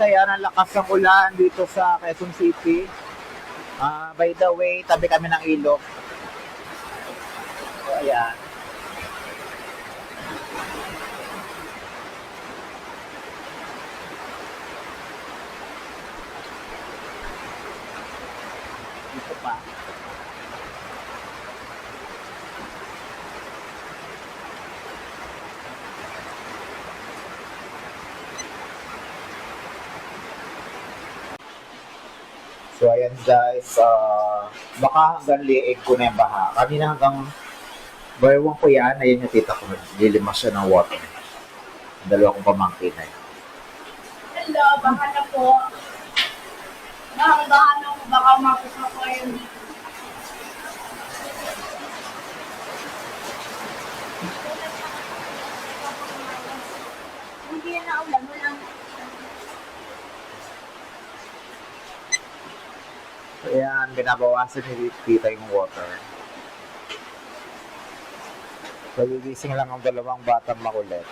ayan ang lakas ng ulan dito sa Quezon City. By the way, tabi kami ng ilog. So, ayan. Dito pa. So ayan guys, baka hanggang liig ko na yung baha. Kanina hanggang baywang ko yan, ayan yung tita ko, nilimas siya ng water. Dalawa kong pamangkin na yun. Hello, baka na po. Bahang-bahan ako, baka mapusok ko yun dito. Hindi na ulan, walang. So ayan, binabawasan ni tita yung water. So gigising lang ang dalawang batang makulit.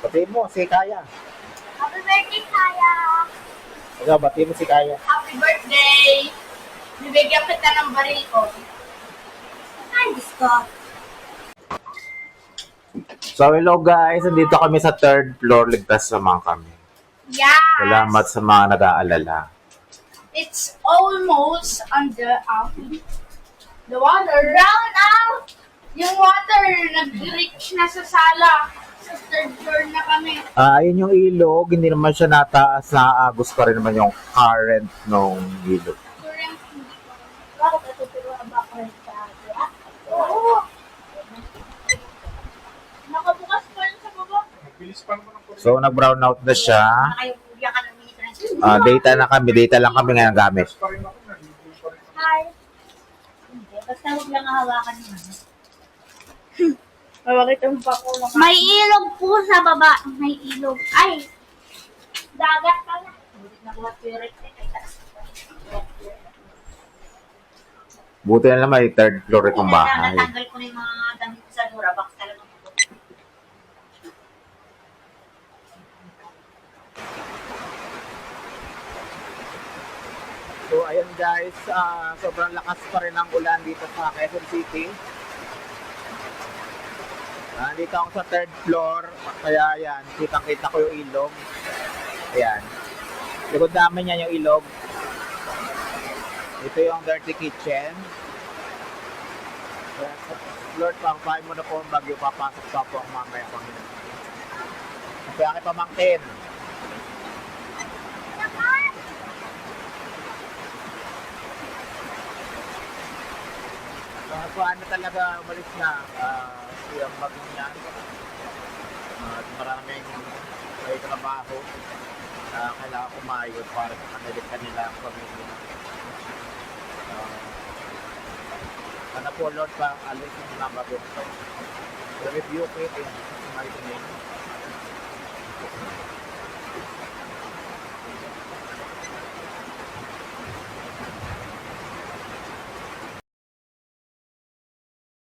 Pati mo, si Kaya. Happy birthday, Kaya! Ikaw, bati mo si Kaya. Happy birthday! Bibigyan kita ng baril ko. Ay, gusto. So hello guys, nandito kami sa 3rd floor, ligtas naman kami. Yes! Salamat sa mga nag-aalala. It's almost under the water. Round out! Yung water, nag-reach na sa sala. Sa 3rd floor na kami. Ayun yung ilog, hindi naman siya nataas, naagos pa rin naman yung current ng ilog. Current, bakit natuturo ba ako sa Oo! Nakabukas pa rin sa baba. So nag-brown out na siya. Nakayuya ka ng minitra. Data lang kami ngayon gamit. Hi! Hindi, basta huwag lang hawakan mo. Mawakitong pa ko. May ilog po sa baba. May ilog. Ay! Dagat ka na. Buti na lang may 3rd floor itong bahay. Natanggal ko na yung mga damit sa Durabox talaga. So ayun guys, sobrang lakas pa rin ang ulan dito sa Quezon City. Nandito ako sa 3rd floor, kaya yan, kitang-kita ko yung ilog. Ayan. Likod namin yan yung ilog. Ito yung dirty kitchen. Lord, pangpain mo na po ang bagyo, papasok pa po ang mamaya Panginoon. Kaya aking pamangkin. Paano talaga umalis na yung bagong yan. At maraming may trabaho. Kailangan kumayod para sa kanila ang pamilya. Ano po Lord, pa alis yung mga bagong ito. Rebuke it in Jesus' mighty name.